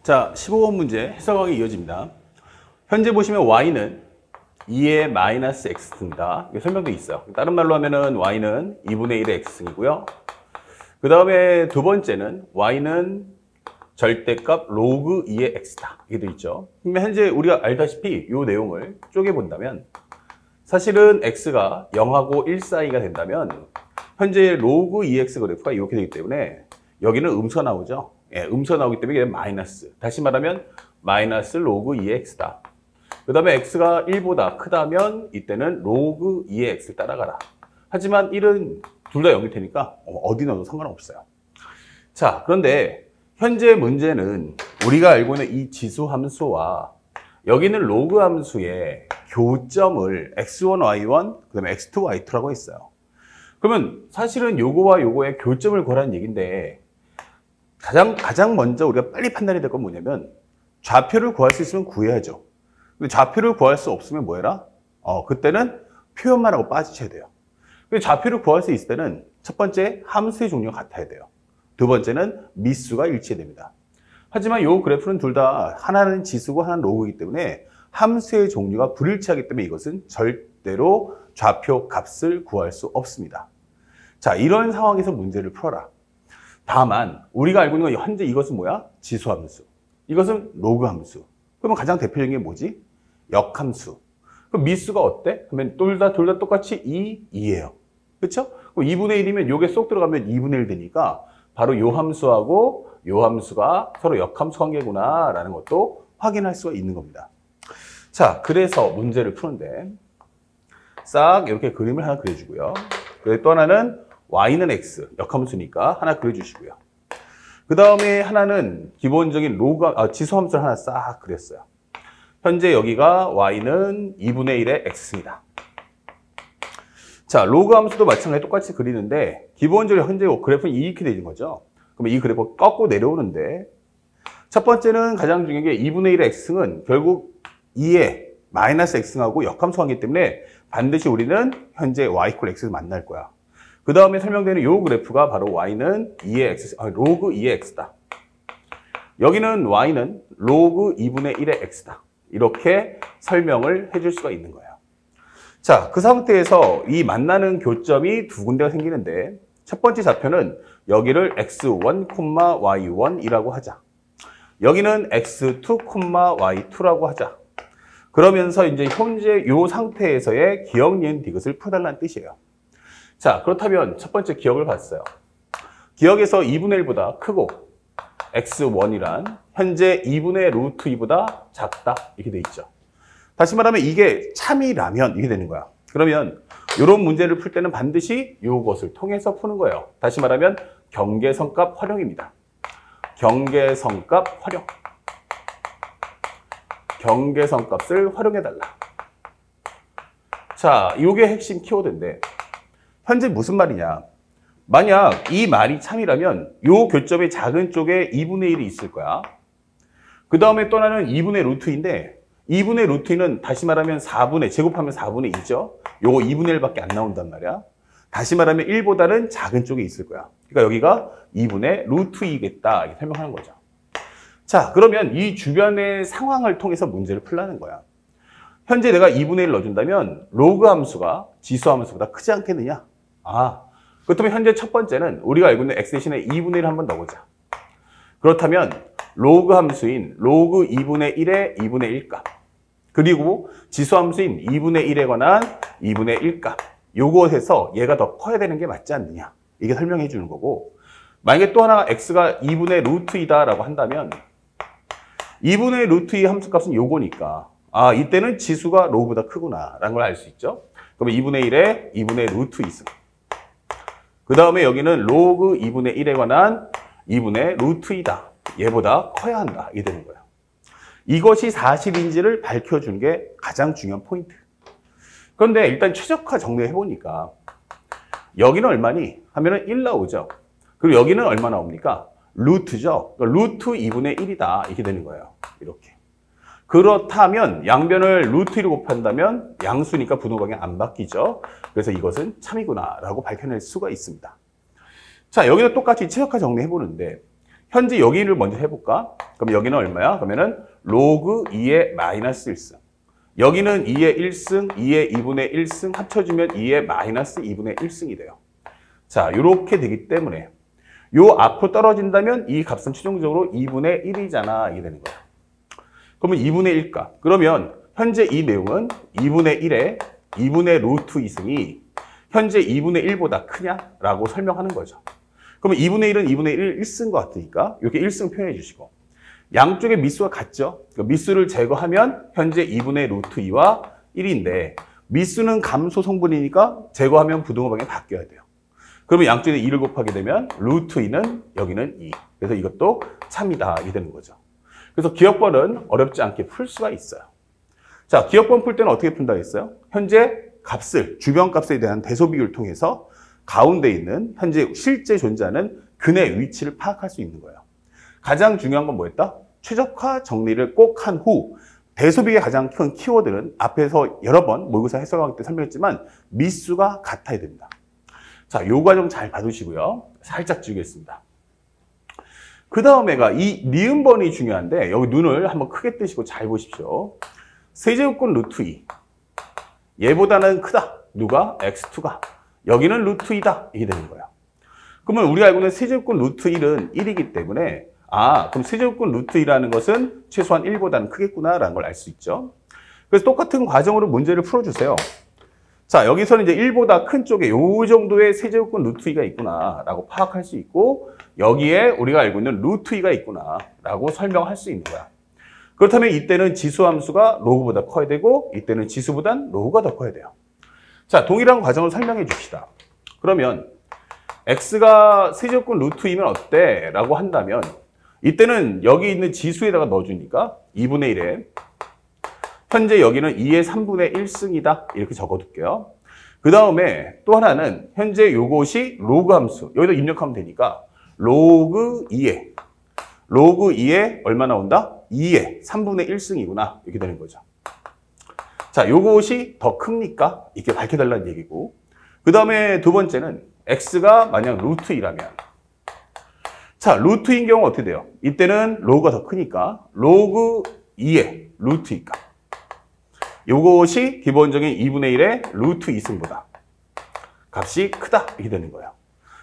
자, 15번 문제 해석하기 이어집니다. 현재 보시면 y는 2의 마이너스 x승이다. 이게 설명도 있어요. 다른 말로 하면은 y는 2분의 1의 x승이고요. 그 다음에 두 번째는 y는 절대값 로그 2의 x다. 이게 돼 있죠. 그러면 현재 우리가 알다시피 이 내용을 쪼개본다면 사실은 x가 0하고 1 사이가 된다면 현재 로그 2x 그래프가 이렇게 되기 때문에 여기는 음수가 나오죠. 예, 음수가 나오기 때문에 이게 마이너스. 다시 말하면 마이너스 로그 2의 x다. 그 다음에 x가 1보다 크다면 이때는 로그 2의 x를 따라가라. 하지만 1은 둘 다 0이 되니까 어디 넣어도 상관없어요. 자, 그런데 현재 문제는 우리가 알고 있는 이 지수 함수와 여기는 로그 함수의 교점을 x1, y1, 그 다음에 x2, y2라고 했어요. 그러면 사실은 요거와 요거의 교점을 구하라는 얘기인데 가장 먼저 우리가 빨리 판단해야 될 건 뭐냐면 좌표를 구할 수 있으면 구해야죠. 근데 좌표를 구할 수 없으면 뭐 해라? 그때는 표현만 하고 빠지셔야 돼요. 근데 좌표를 구할 수 있을 때는 첫 번째 함수의 종류가 같아야 돼요. 두 번째는 미수가 일치해야 됩니다. 하지만 이 그래프는 둘 다 하나는 지수고 하나는 로그이기 때문에 함수의 종류가 불일치하기 때문에 이것은 절대로 좌표 값을 구할 수 없습니다. 자, 이런 상황에서 문제를 풀어라. 다만 우리가 알고 있는 건 현재 이것은 뭐야? 지수함수. 이것은 로그함수. 그러면 가장 대표적인 게 뭐지? 역함수. 그럼 미수가 어때? 그러면 둘 다 똑같이 2예요. 그렇죠? 그럼 2분의 1이면 요게 쏙 들어가면 2분의 1 되니까 바로 요 함수하고 요 함수가 서로 역함수 관계구나 라는 것도 확인할 수가 있는 겁니다. 자, 그래서 문제를 푸는데 싹 이렇게 그림을 하나 그려주고요. 그리고 또 하나는 y는 x, 역함수니까 하나 그려주시고요. 그 다음에 하나는 기본적인 지수함수를 하나 싹 그렸어요. 현재 여기가 y는 2분의 1의 x입니다. 자, 로그 함수도 마찬가지로 똑같이 그리는데 기본적으로 현재 그래프는 이렇게 되는 거죠. 그러면 이 그래프가 꺾고 내려오는데 첫 번째는 가장 중요한 게 2분의 1의 x승은 결국 2의 마이너스 x승하고 역함수 관계이기 때문에 반드시 우리는 현재 y = x를 만날 거야. 그 다음에 설명되는 이 그래프가 바로 y는 2의 x, 로그 2의 x다. 여기는 y는 로그 2분의 1의 x다. 이렇게 설명을 해줄 수가 있는 거예요. 자, 그 상태에서 이 만나는 교점이 두 군데가 생기는데 첫 번째 좌표는 여기를 x1, y1이라고 하자. 여기는 x2, y2라고 하자. 그러면서 이제 현재 이 상태에서의 기억, 니은, 디귿을 풀어달라는 뜻이에요. 자, 그렇다면 첫 번째 기억을 봤어요. 기억에서 2분의 1보다 크고 x1이란 현재 2분의 루트 2보다 작다 이렇게 돼 있죠. 다시 말하면 이게 참이라면 이게 되는 거야. 그러면 이런 문제를 풀 때는 반드시 이것을 통해서 푸는 거예요. 다시 말하면 경계선값 활용입니다. 경계선값 활용. 경계선값을 활용해달라. 자, 이게 핵심 키워드인데 현재 무슨 말이냐. 만약 이 말이 참이라면 이 교점의 작은 쪽에 2분의 1이 있을 거야. 그 다음에 또 하나는 2분의 루트인데 2분의 루트 2는 다시 말하면 4분의, 제곱하면 4분의 2죠. 요거 2분의 1밖에 안 나온단 말이야. 다시 말하면 1보다는 작은 쪽에 있을 거야. 그러니까 여기가 2분의 루트 2겠다. 이렇게 설명하는 거죠. 자, 그러면 이 주변의 상황을 통해서 문제를 풀라는 거야. 현재 내가 2분의 1 넣어준다면 로그 함수가 지수 함수보다 크지 않겠느냐? 그렇다면 현재 첫 번째는 우리가 알고 있는 x 대신에 2분의 1 한번 넣어보자. 그렇다면 로그 함수인 로그 2분의 1의 2분의 1 값 그리고 지수 함수인 2분의 1에 관한 2분의 1 값 요것에서 얘가 더 커야 되는 게 맞지 않느냐 이게 설명해 주는 거고 만약에 또 하나가 x가 2분의 루트 2다 라고 한다면 2분의 루트 2 함수값은 요거니까 이때는 지수가 로그보다 크구나 라는 걸 알 수 있죠. 그러면 2분의 1에 2분의 루트 2승 그 다음에 여기는 로그 2분의 1에 관한 2분의 루트 2다. 얘보다 커야 한다. 이게 되는 거예요. 이것이 사실인지를 밝혀주는 게 가장 중요한 포인트. 그런데 일단 최적화 정리해보니까 여기는 얼마니? 하면은 1 나오죠. 그리고 여기는 얼마 나옵니까? 루트죠. 그러니까 루트 2분의 1이다. 이렇게 되는 거예요. 이렇게. 그렇다면 양변을 루트 1로 곱한다면 양수니까 분호방향 안 바뀌죠. 그래서 이것은 참이구나 라고 밝혀낼 수가 있습니다. 자, 여기도 똑같이 최적화 정리해보는데 현재 여기를 먼저 해볼까? 그럼 여기는 얼마야? 그러면은 로그 2의 마이너스 1승. 여기는 2의 1승, 2의 2분의 1승 합쳐주면 2의 마이너스 2분의 1승이 돼요. 자, 이렇게 되기 때문에 요 앞으로 떨어진다면 이 값은 최종적으로 2분의 1이잖아. 이게 되는 거야. 그러면 2분의 1값. 그러면 현재 이 내용은 2분의 1에 2분의 루트 2승이 현재 2분의 1보다 크냐라고 설명하는 거죠. 그러면 2분의 1은 2분의 1 1승 것 같으니까 이렇게 1승 표현해 주시고 양쪽의 미수가 같죠. 그러니까 미수를 제거하면 현재 2분의 루트 2와 1인데 미수는 감소 성분이니까 제거하면 부등호 방향이 바뀌어야 돼요. 그러면 양쪽에 2를 곱하게 되면 루트 2는 여기는 2. 그래서 이것도 참이다. 이게 되는 거죠. 그래서 기억번은 어렵지 않게 풀 수가 있어요. 자, 기억번 풀 때는 어떻게 푼다 했어요? 현재 값을, 주변 값에 대한 대소 비교를 통해서 가운데 있는 현재 실제 존재하는 근의 위치를 파악할 수 있는 거예요. 가장 중요한 건 뭐였다? 최적화 정리를 꼭 한 후 대소비의 가장 큰 키워드는 앞에서 여러 번 모의고사 해석하기 때 설명했지만 미수가 같아야 됩니다. 자, 요 과정 잘 봐두시고요. 살짝 지우겠습니다. 그 다음에가 이 니은번이 중요한데 여기 눈을 한번 크게 뜨시고 잘 보십시오. 세제곱권 루트 2. 얘보다는 크다. 누가? x2가. 여기는 루트 2다. 이게 되는 거예요. 그러면 우리가 알고 있는 세제곱권 루트 1은 1이기 때문에 그럼 세제곱권 루트 2라는 것은 최소한 1보다는 크겠구나라는 걸 알 수 있죠. 그래서 똑같은 과정으로 문제를 풀어주세요. 자, 여기서는 이제 1보다 큰 쪽에 요 정도의 세제곱권 루트 2가 있구나라고 파악할 수 있고 여기에 우리가 알고 있는 루트 2가 있구나라고 설명할 수 있는 거야. 그렇다면 이때는 지수함수가 로그보다 커야 되고 이때는 지수보단 로그가 더 커야 돼요. 자, 동일한 과정을 설명해 줍시다. 그러면 x가 세제곱권 루트 2면 어때? 라고 한다면 이때는 여기 있는 지수에다가 넣어주니까 2분의 1에 현재 여기는 2의 3분의 1승이다. 이렇게 적어둘게요. 그 다음에 또 하나는 현재 요것이 로그 함수. 여기다 입력하면 되니까 로그 2에 얼마 나온다? 2의 3분의 1승이구나. 이렇게 되는 거죠. 자, 요것이 더 큽니까? 이렇게 밝혀달라는 얘기고. 그 다음에 두 번째는 x가 만약 루트 2라면 자, 루트 2인 경우 어떻게 돼요? 이때는 로그가 더 크니까 로그 2의 루트 2값. 요것이 기본적인 2분의 1의 루트 2승보다 값이 크다. 이렇게 되는 거예요.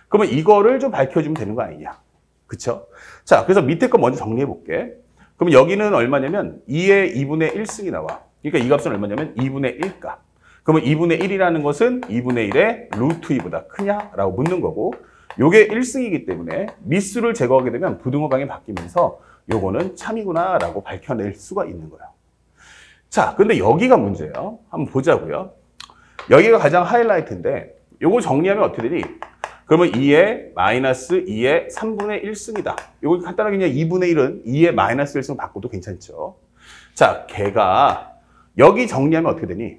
그러면 이거를 좀 밝혀주면 되는 거 아니냐. 그쵸? 자, 그래서 밑에 거 먼저 정리해 볼게. 그럼 여기는 얼마냐면 2의 2분의 1승이 나와. 그러니까 이 값은 얼마냐면 2분의 1값. 그러면 2분의 1이라는 것은 2분의 1의 루트 2보다 크냐라고 묻는 거고 요게 1승이기 때문에 미수를 제거하게 되면 부등호 방향이 바뀌면서 요거는 참이구나라고 밝혀낼 수가 있는 거예요. 자, 근데 여기가 문제예요. 한번 보자고요. 여기가 가장 하이라이트인데 요거 정리하면 어떻게 되니? 그러면 2의 마이너스 2의 3분의 1승이다. 요거 간단하게 그냥 2분의 1은 2의 마이너스 1승 바꿔도 괜찮죠. 자, 걔가 여기 정리하면 어떻게 되니?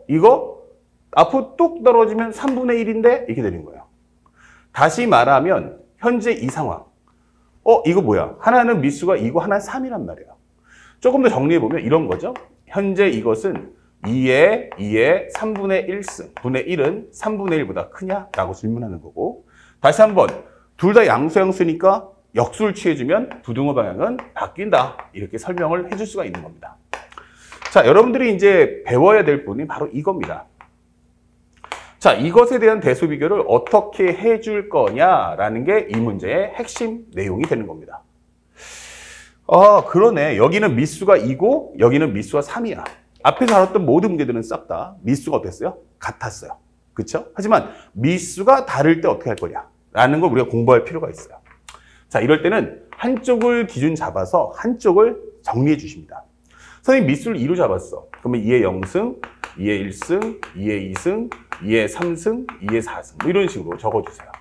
이거 앞으로 뚝 떨어지면 3분의 1인데 이렇게 되는 거예요. 다시 말하면 현재 이 상황. 이거 뭐야? 하나는 미수가 2고 하나는 3이란 말이에요. 조금 더 정리해보면 이런 거죠. 현재 이것은 2의 3분의 1승, 분의 1은 3분의 1보다 크냐라고 질문하는 거고 다시 한번 둘 다 양수니까 역수를 취해주면 부등호 방향은 바뀐다. 이렇게 설명을 해줄 수가 있는 겁니다. 자, 여러분들이 이제 배워야 될 부분이 바로 이겁니다. 자, 이것에 대한 대수 비교를 어떻게 해줄 거냐라는 게 이 문제의 핵심 내용이 되는 겁니다. 그러네. 여기는 미수가 2고 여기는 미수가 3이야. 앞에서 다뤘던 모든 문제들은 싹 다 미수가 어땠어요? 같았어요. 그렇죠? 하지만 미수가 다를 때 어떻게 할 거냐라는 걸 우리가 공부할 필요가 있어요. 자, 이럴 때는 한쪽을 기준 잡아서 한쪽을 정리해 주십니다. 선생님 미수를 2로 잡았어. 그러면 2의 0승, 2의 1승, 2의 2승, 2의 3승, 2의 4승 뭐 이런 식으로 적어주세요.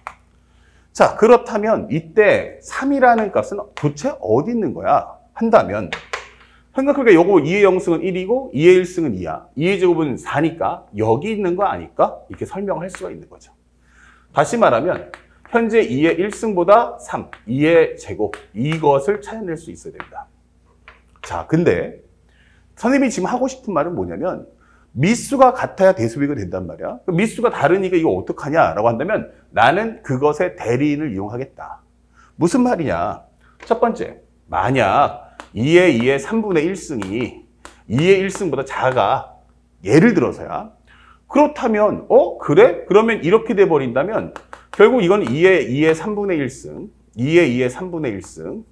자, 그렇다면 이때 3이라는 값은 도대체 어디 있는 거야? 한다면 생각해보니까 요거 2의 0승은 1이고 2의 1승은 2야. 2의 제곱은 4니까 여기 있는 거 아닐까? 이렇게 설명할 수가 있는 거죠. 다시 말하면 현재 2의 1승보다 3, 2의 제곱 이것을 찾아낼 수 있어야 됩니다. 자, 근데 선생님이 지금 하고 싶은 말은 뭐냐면 미수가 같아야 대수비가 된단 말이야. 미수가 다르니까 이거 어떡하냐라고 한다면 나는 그것의 대리인을 이용하겠다. 무슨 말이냐? 첫 번째, 만약 2의 2의 3분의 1승이 2의 1승보다 작아. 예를 들어서야. 그렇다면 그래? 그러면 이렇게 돼버린다면 결국 이건 2의 2의 3분의 1승, 2의 2의 3분의 1승,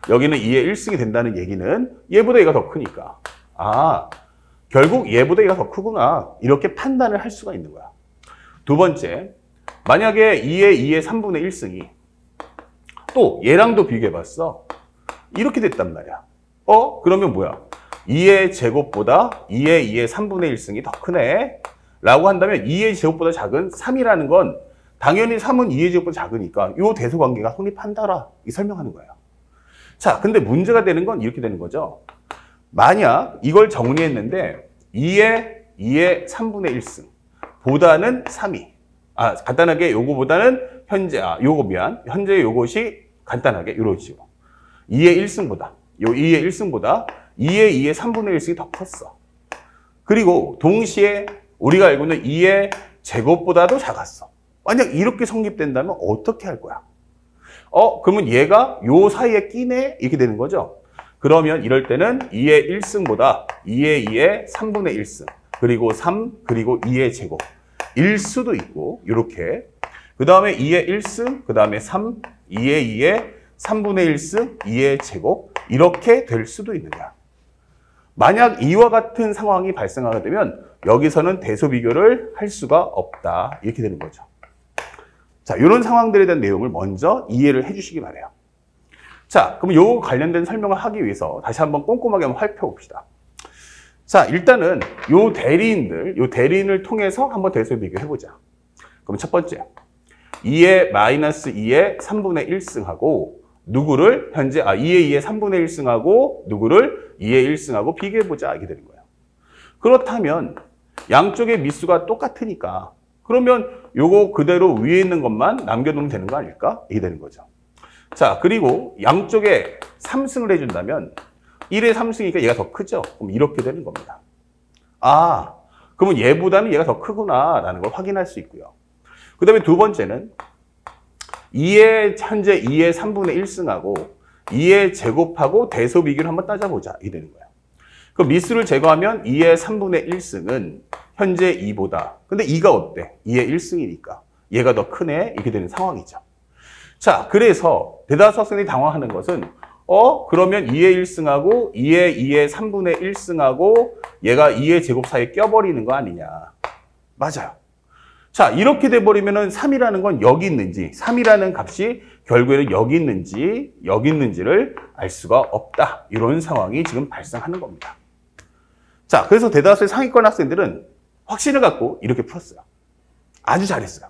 여기는 2의 1승이 된다는 얘기는 얘보다 얘가 더 크니까. 아, 결국 얘보다 얘가 더 크구나. 이렇게 판단을 할 수가 있는 거야. 두 번째, 만약에 2의 2의 3분의 1승이 또 얘랑도 비교해봤어. 이렇게 됐단 말이야. 그러면 뭐야? 2의 제곱보다 2의 2의 3분의 1승이 더 크네. 라고 한다면 2의 제곱보다 작은 3이라는 건 당연히 3은 2의 제곱보다 작으니까 이 대소관계가 성립한다라. 이 설명하는 거예요. 자, 근데 문제가 되는 건 이렇게 되는 거죠. 만약 이걸 정리했는데 2의 2의 3분의 1승 보다는 3이. 간단하게 요거보다는 현재 요것이 간단하게 이런 식으로 2의 1승보다 2의 2의 3분의 1승이 더 컸어. 그리고 동시에 우리가 알고 있는 2의 제곱보다도 작았어. 만약 이렇게 성립된다면 어떻게 할 거야? 그러면 얘가 요 사이에 끼네? 이렇게 되는 거죠. 그러면 이럴 때는 2의 1승보다 2의 2의 3분의 1승, 그리고 3, 그리고 2의 제곱. 일 수도 있고, 이렇게. 그 다음에 2의 1승, 그 다음에 3, 2의 2의 3분의 1승, 2의 제곱. 이렇게 될 수도 있는 거야. 만약 이와 같은 상황이 발생하게 되면 여기서는 대소비교를 할 수가 없다. 이렇게 되는 거죠. 자, 이런 상황들에 대한 내용을 먼저 이해를 해주시기 바라요. 자, 그럼 요 관련된 설명을 하기 위해서 다시 한번 꼼꼼하게 한번 살펴봅시다. 자, 일단은 요 대리인을 통해서 한번 대소 비교해보자. 그럼 첫 번째, 2의 마이너스 2의 3분의 1승하고 누구를 현재 2의 2의 3분의 1승하고 누구를 2의 1승하고 비교해보자. 이게 되는 거예요. 그렇다면 양쪽의 미수가 똑같으니까 그러면 요거 그대로 위에 있는 것만 남겨놓으면 되는 거 아닐까? 이게 되는 거죠. 자, 그리고 양쪽에 3승을 해준다면 1의 3승이니까 얘가 더 크죠? 그럼 이렇게 되는 겁니다. 그러면 얘보다는 얘가 더 크구나 라는 걸 확인할 수 있고요. 그 다음에 두 번째는 현재 2의 3분의 1승하고 2의 제곱하고 대소 비교를 한번 따져보자. 이게 되는 거예요. 그럼 미수를 제거하면 2의 3분의 1승은 현재 2보다. 근데 2가 어때? 2의 1승이니까. 얘가 더 크네? 이렇게 되는 상황이죠. 자, 그래서 대다수 학생들이 당황하는 것은 그러면 2의 1승하고 2의 3분의 1승하고 얘가 2의 제곱 사이에 껴버리는 거 아니냐. 맞아요. 자, 이렇게 돼버리면은 3이라는 건 여기 있는지, 3이라는 값이 결국에는 여기 있는지를 알 수가 없다. 이런 상황이 지금 발생하는 겁니다. 자, 그래서 대다수의 상위권 학생들은 확신을 갖고 이렇게 풀었어요. 아주 잘했어요.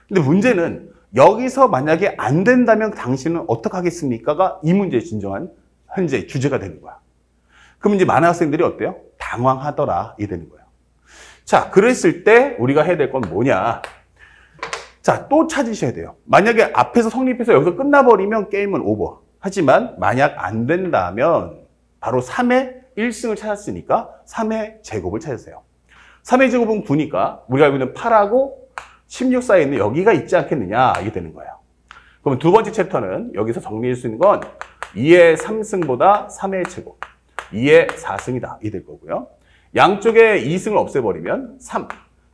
근데 문제는 여기서 만약에 안 된다면 당신은 어떻게 하겠습니까가 이 문제의 진정한 현재 주제가 되는 거야. 그럼 이제 많은 학생들이 어때요? 당황하더라. 이 되는 거예요. 자, 그랬을 때 우리가 해야 될 건 뭐냐? 자, 또 찾으셔야 돼요. 만약에 앞에서 성립해서 여기서 끝나버리면 게임은 오버. 하지만 만약 안 된다면 바로 3의 1승을 찾았으니까 3의 제곱을 찾으세요. 3의 제곱은 9니까 우리가 알고 있는 8하고 16 사이에 있는 여기가 있지 않겠느냐 이게 되는 거예요. 그러면 두 번째 챕터는 여기서 정리할 수 있는 건 2의 3승보다 3의 제곱, 2의 4승이다 이게 될 거고요. 양쪽에 2승을 없애버리면 3,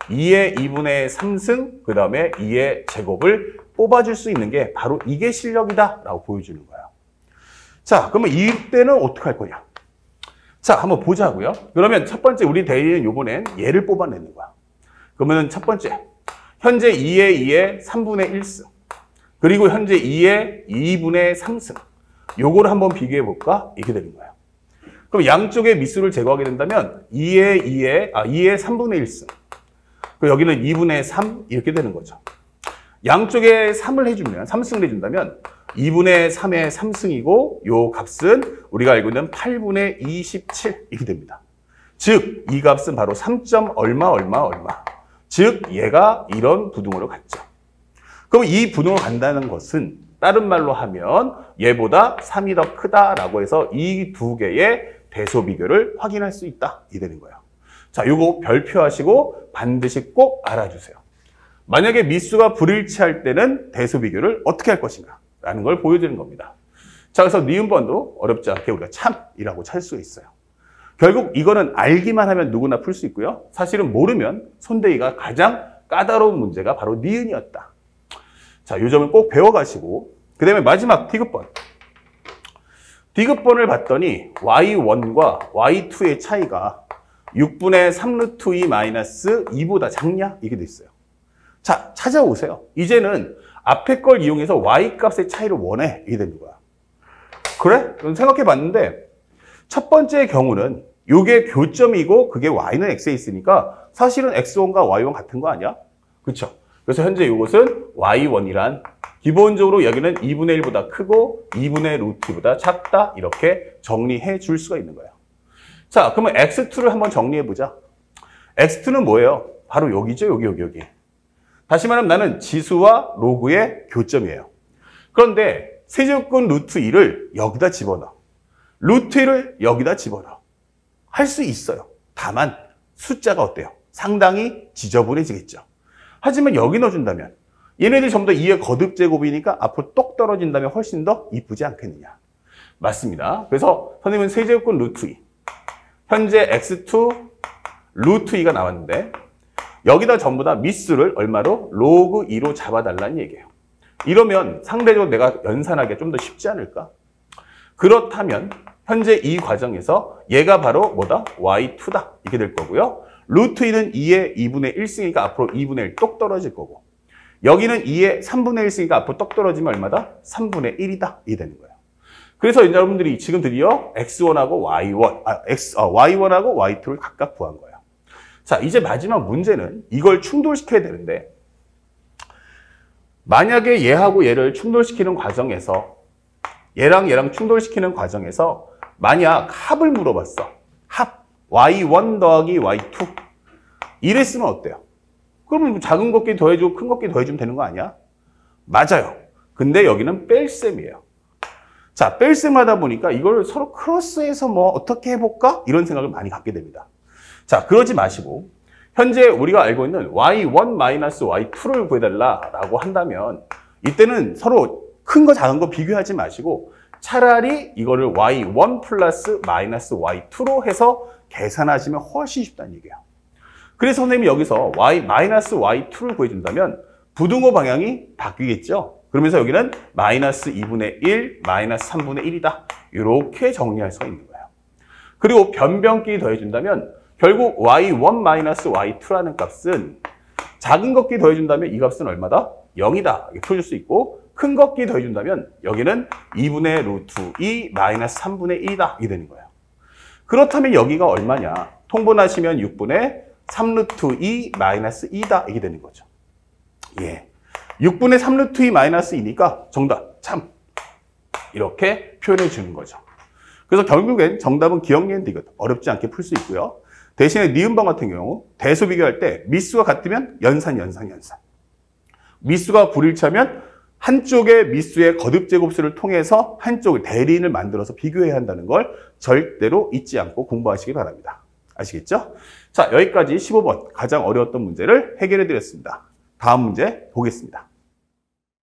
2의 2분의 3승, 그 다음에 2의 제곱을 뽑아줄 수 있는 게 바로 이게 실력이다 라고 보여주는 거예요. 자, 그러면 이때는 어떻게 할 거냐? 자, 한번 보자고요. 그러면 첫 번째 우리 대리는 이번엔 얘를 뽑아내는 거야. 그러면 첫 번째, 현재 2의 2의 3분의 1승, 그리고 현재 2의 2분의 3승. 요거를 한번 비교해 볼까? 이렇게 되는 거예요. 그럼 양쪽의 미수를 제거하게 된다면 2의 3분의 1승. 그리고 여기는 2분의 3 이렇게 되는 거죠. 양쪽에 3을 해주면 3승을 해준다면 2분의 3의 3승이고 요 값은 우리가 알고 있는 8분의 27 이렇게 됩니다. 즉 이 값은 바로 3. 얼마. 즉 얘가 이런 부등호로 갔죠. 그럼 이 부등호로 간다는 것은 다른 말로 하면 얘보다 3이 더 크다라고 해서 이 두 개의 대소 비교를 확인할 수 있다. 이 되는 거예요. 자, 요거 별표하시고 반드시 꼭 알아주세요. 만약에 미수가 불일치할 때는 대소 비교를 어떻게 할 것인가? 라는 걸 보여드리는 겁니다. 자, 그래서 니은번도 어렵지 않게 우리가 참이라고 찾을 수가 있어요. 결국 이거는 알기만 하면 누구나 풀 수 있고요. 사실은 모르면 손대기가 가장 까다로운 문제가 바로 니은이었다. 자, 이 점을 꼭 배워가시고 그 다음에 마지막 디귿번. 디귿번을 봤더니 y1과 y2의 차이가 6분의 3루트 2 마이너스 2보다 작냐? 이게 돼 있어요. 자, 찾아오세요. 이제는 앞에 걸 이용해서 y 값의 차이를 원해. 이게 되는 거야. 그래? 생각해 봤는데 첫 번째 경우는 이게 교점이고 그게 y는 x에 있으니까 사실은 x1과 y1 같은 거 아니야? 그렇죠? 그래서 현재 이것은 y1이란 기본적으로 여기는 2분의 1보다 크고 2분의 루트 2보다 작다 이렇게 정리해 줄 수가 있는 거예요. 자, 그러면 x2를 한번 정리해 보자. x2는 뭐예요? 바로 여기죠. 여기. 다시 말하면 나는 지수와 로그의 교점이에요. 그런데 세제곱근 루트 2를 여기다 집어넣어. 루트 1을 여기다 집어넣어. 할 수 있어요. 다만 숫자가 어때요? 상당히 지저분해지겠죠. 하지만 여기 넣어준다면 얘네들 전부 다 2의 거듭제곱이니까 앞으로 똑 떨어진다면 훨씬 더 이쁘지 않겠느냐. 맞습니다. 그래서 선생님은 세제곱근 루트 2 현재 x2 루트 2가 나왔는데 여기다 전부 다 미수를 얼마로? 로그 2로 잡아달라는 얘기예요. 이러면 상대적으로 내가 연산하기가 좀 더 쉽지 않을까? 그렇다면 현재 이 과정에서 얘가 바로 뭐다? y2다. 이렇게 될 거고요. 루트 2는 2의 2분의 1승이니까 앞으로 2분의 1 똑 떨어질 거고 여기는 2의 3분의 1승이니까 앞으로 똑 떨어지면 얼마다? 3분의 1이다. 이게 되는 거예요. 그래서 여러분들이 지금 드디어 x1하고 y1하고 y2를 각각 구한 거예요. 자, 이제 마지막 문제는 이걸 충돌시켜야 되는데 만약에 얘하고 얘를 충돌시키는 과정에서 얘랑 충돌시키는 과정에서 만약 합을 물어봤어. 합 y1 더하기 y2 이랬으면 어때요? 그러면 작은 것끼리 더해주고 큰 것끼리 더해주면 되는 거 아니야? 맞아요. 근데 여기는 뺄셈이에요. 자, 뺄셈 하다 보니까 이걸 서로 크로스해서 뭐 어떻게 해볼까? 이런 생각을 많이 갖게 됩니다. 자, 그러지 마시고 현재 우리가 알고 있는 y1-y2를 구해달라고 한다면 이때는 서로 큰 거 작은 거 비교하지 마시고 차라리 이거를 y1 플러스 마이너스 y2로 해서 계산하시면 훨씬 쉽다는 얘기예요. 그래서 선생님이 여기서 마이너스 y2를 구해준다면 부등호 방향이 바뀌겠죠. 그러면서 여기는 마이너스 2분의 1, 마이너스 3분의 1이다. 이렇게 정리할 수가 있는 거예요. 그리고 변변끼리 더해준다면 결국 y1 마이너스 y2라는 값은 작은 것끼리 더해준다면 이 값은 얼마다? 0이다. 이렇게 풀어줄 수 있고 큰 것끼리 더해준다면 여기는 2분의 루트 2 마이너스 3분의 1이다. 이게 되는 거예요. 그렇다면 여기가 얼마냐? 통분하시면 6분의 3루트 2 마이너스 2다. 이게 되는 거죠. 예. 6분의 3루트 2 마이너스 2니까 정답 참 이렇게 표현해 주는 거죠. 그래서 결국엔 정답은 기억니은 디귿 어렵지 않게 풀 수 있고요. 대신에 니은번 같은 경우 대수 비교할 때 미수가 같으면 연산. 미수가 불일치하면 한쪽의 미수의 거듭제곱수를 통해서 한쪽을 대리인을 만들어서 비교해야 한다는 걸 절대로 잊지 않고 공부하시기 바랍니다. 아시겠죠? 자, 여기까지 15번 가장 어려웠던 문제를 해결해 드렸습니다. 다음 문제 보겠습니다.